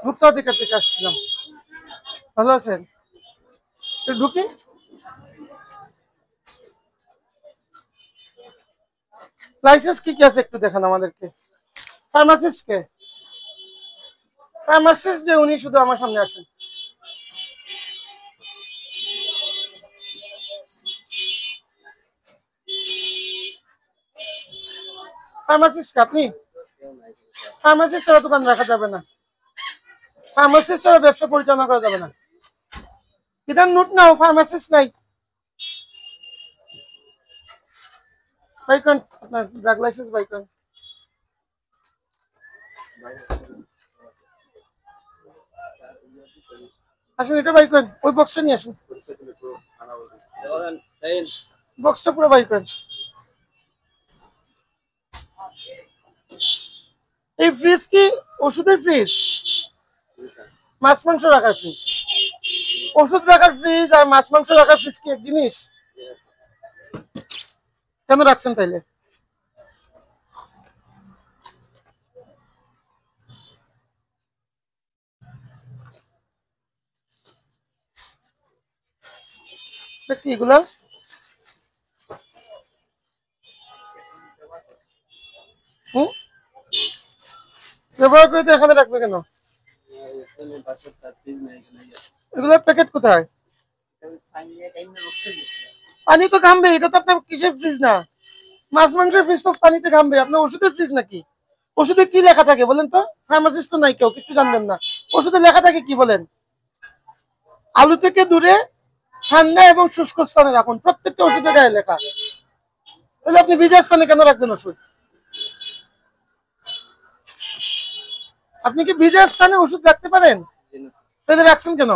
ভোক্তা অধিকার থেকে আসছিলাম। ভালো আছেন? ঢুকি। লাইসেন্স কি কি আছে একটু দেখান আমাদেরকে। ফার্মাসিস্ট কে? ফার্মাসিস্ট যে উনি শুধু আমার সামনে আসেন। ফার্মাসিস্ট কে আপনি? ফার্মাসিস্ট ছাড়া দোকান রাখা যাবে না। ফার্মাসিস্ট ছাড়া ব্যবসা পরিচালনা করা যাবে না। বিধান নোট নাও, ফার্মাসিস্ট নাই। বাইকন আপনার ড্রাগ লাইসেন্স বাইকন। আসুন এটা বাইকন, ওই বক্সটা নিয়ে আসুন। বক্সটা পুরো বাইকন। এই ফ্রিজ কি ওষুধের ফ্রিজ? মাছ মাংস রাখার ফ্রিজ? ওষুধ রাখার ফ্রিজ আর মাছ মাংস রাখার ফ্রিজ কি এক জিনিস? কেন রাখছেন তাইলে? কি এগুলা? হুম, ব্যবহার করে তো এখানে রাখবে কেন? এগুলোর প্যাকেট কোথায়? পানি তো ঘামবে, এটা তো আপনার কিসের ফ্রিজ না। মাছ মাংসের ফ্রিজ তো পানিতে ঘামবে, আপনার ওষুধের ফ্রিজ নাকি? ওষুধে কি লেখা থাকে বলেন তো? ফার্মাসিস্ট তো নাই কেউ, কিছু জানবেন না। ওষুধে লেখা থাকে কি বলেন? আলু থেকে দূরে ঠান্ডা এবং শুষ্ক স্থানে রাখুন, প্রত্যেকটা ওষুধের গায়ে লেখা। তাহলে আপনি ভিজা স্থানে কেন রাখবেন ওষুধ? আপনি কি ভিজা স্থানে ওষুধ রাখতে পারেন? তাহলে রাখছেন কেন?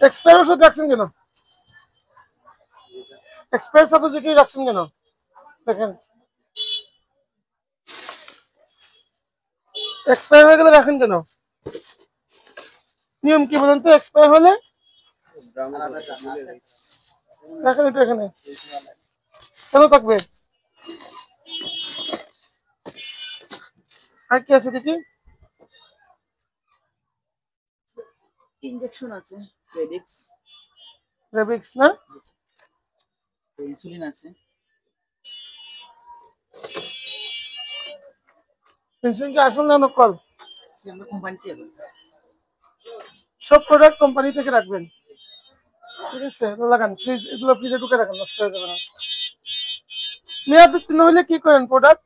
এক্সপায়ার ওষুধ রাখছেন কেন? এক্সপায়ার সাপোজিটরি রাখছেন কেন? দেখেন, এক্সপায়ার হয়ে গেলে রাখেন কেন? নিয়ম কি বলেন তো? এক্সপায়ার হলে রাখেন এটা এখানে, কেন থাকবে? আর কি আছে দেখি? ইনজেকশন আছে, রেডিক্স, রেবিক্স না? ইনসুলিন আছে। ইনসুলিন কি আসল না নকল? আমরা কোম্পানি থেকে সব প্রোডাক্ট কোম্পানি থেকে রাখবেন, ঠিক আছে? লাগান ফ্রিজ, এগুলো ফ্রিজে ঢুকে রাখেন, নষ্ট হয়ে যাবে না। মেয়াদ উত্তীর্ণ হলে কি করেন প্রোডাক্ট?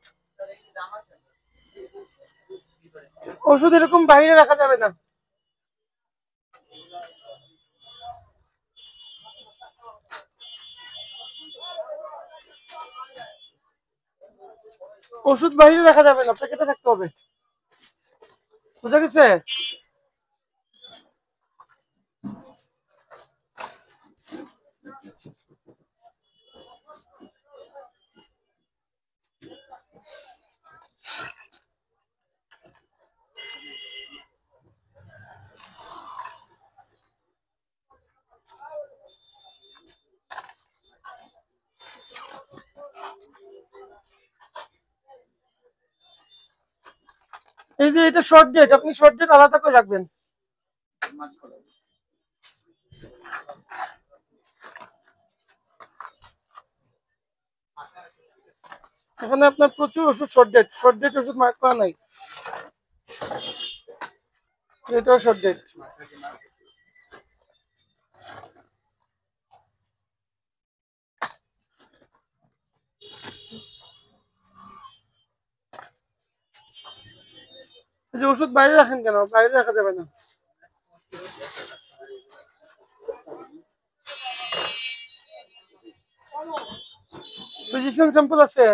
ওষুধ এরকম বাইরে রাখা যাবে না। ওষুধ বাইরে রাখা যাবে না, প্যাকেটে থাকতে হবে, বুঝা গেছে? এই যে এটা শর্ট ডেট, আপনি শর্ট ডেট আলাদা করে রাখবেন। এখানে আপনার প্রচুর ওষুধ শর্ট ডেট, শর্ট ডেট ওষুধ মার্ক করা নাই। এটাও শর্ট ডেট। এই যে ওষুধ বাইরে রাখেন কেন? বাইরে রাখা যাবে না। ফিজিশিয়ান স্যাম্পল আছে?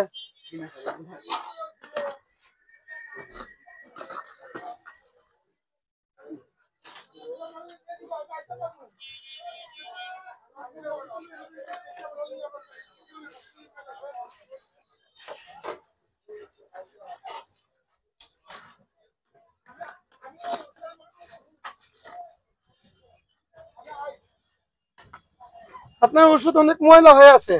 আপনার ওষুধ অনেক ময়লা হয়ে আছে।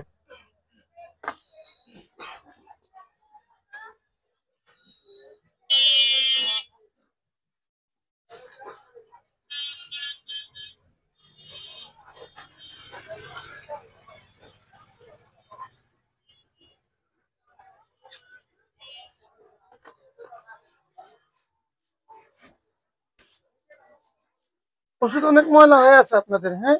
ওষুধ অনেক ময়লা হয়ে আছে আপনাদের, হ্যাঁ?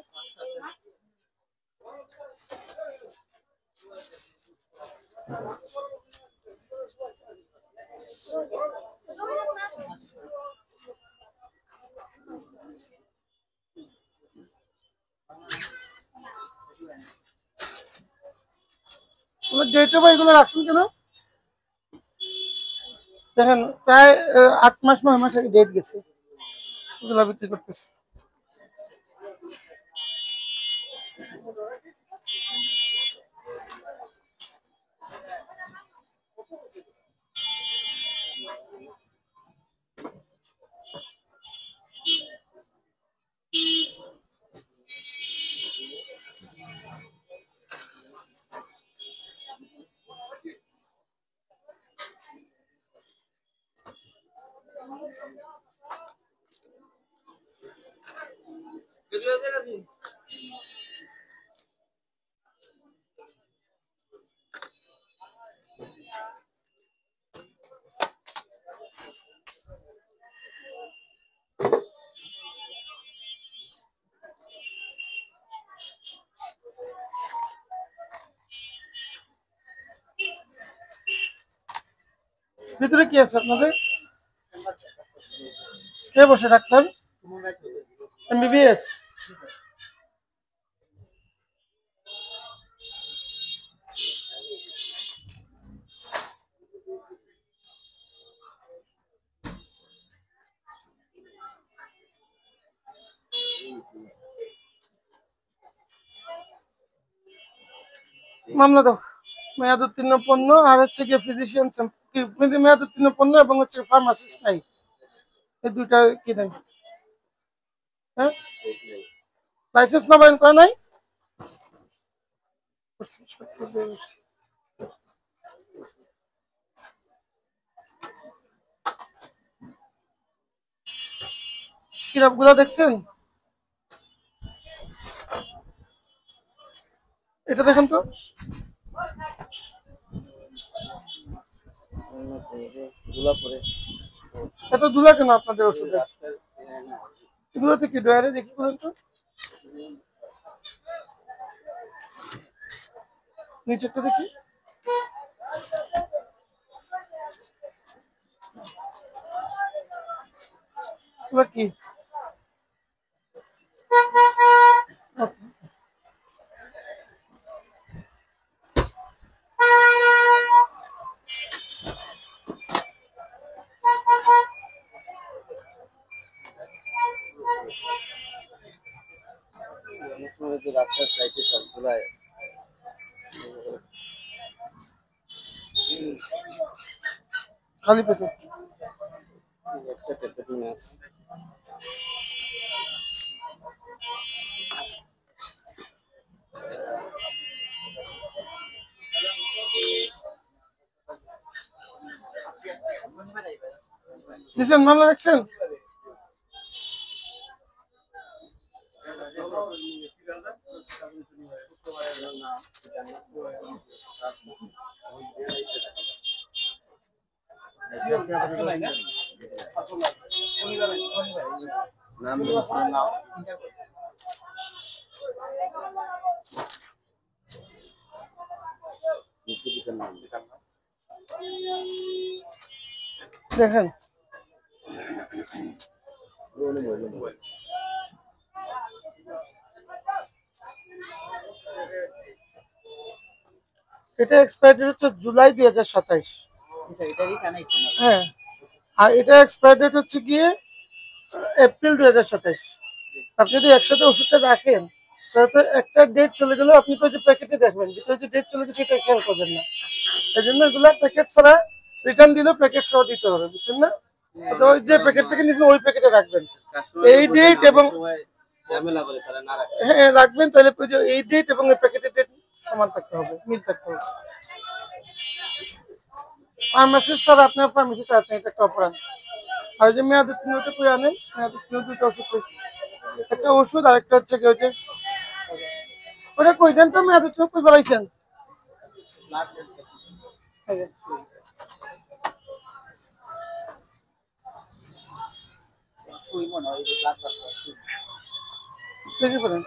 ডেটে বা এগুলো রাখছেন কেন? দেখেন প্রায় 8 মাস 9 মাস আগে ডেট গেছে, এগুলো বিক্রি করতেছে। ভিতরে কি আছে আপনাদের? কে বসে ডাক্তার? এমবিবিএস? মামলা দাও। মেয়াদ উত্তীর্ণ পণ্য আর হচ্ছে কি ফিজিশিয়ান মেয়াদ উত্তীর্ণ পণ্য এবং হচ্ছে ফার্মাসিস্ট নাই, এই দুইটা কি দেন? হ্যাঁ, লাইসেন্স নবায়ন করা নাই? সিরাপ গুলা দেখছেন? এটা দেখেন তো। এত ধুলা কেন আপনাদের ওষুধে? এগুলোতে কি ডয়ারে দেখি বলেন তো, নিচেরটা দেখি। এগুলো কি? রাস্তার সাইডে সবগুলাই খালি পেটে একটা পেট্রোল মাছ দিচ্ছেন? মামলা দেখছেন? নাম দেখেন এটা এক্সপায়ার ডেট হচ্ছে জুলাই 2027। হ্যাঁ, আর এটা এক্সপায়ার ডেট হচ্ছে গিয়ে এপ্রিল 2027। আপনি যদি একসাথে ওষুধটা রাখেন তাহলে তো একটা ডেট চলে গেলে আপনি তো যে প্যাকেটে দেখবেন ভিতরে যে ডেট চলে গেছে সেটা খেয়াল করবেন না। এই জন্য এগুলা প্যাকেট ছাড়া রিটার্ন দিলেও প্যাকেট সহ দিতে হবে, বুঝছেন না? তো ওই যে প্যাকেট থেকে নিয়েছেন ওই প্যাকেটে রাখবেন। এই ডেট এবং ঝামেলা করে তারা না রাখে। হ্যাঁ রাখবেন, তাহলে ওই যে এই ডেট এবং এই প্যাকেটের ডেট সমান থাকতে হবে, মিল থাকতে হবে। ফার্মাসিস্ট স্যার আপনার ফার্মেসি চাচ্ছেন, এটা একটা অপরাধ। আর ওই যে মেয়াদ উত্তীর্ণটা কই আনেন, মেয়াদ উত্তীর্ণ দুটো ওষুধ পেয়েছি, একটা ওষুধ আর একটা হচ্ছে কি ওই যে ওটা কই দেন তো, মেয়াদ উত্তীর্ণ কই ফেলাইছেন? দেখে ফেলেন।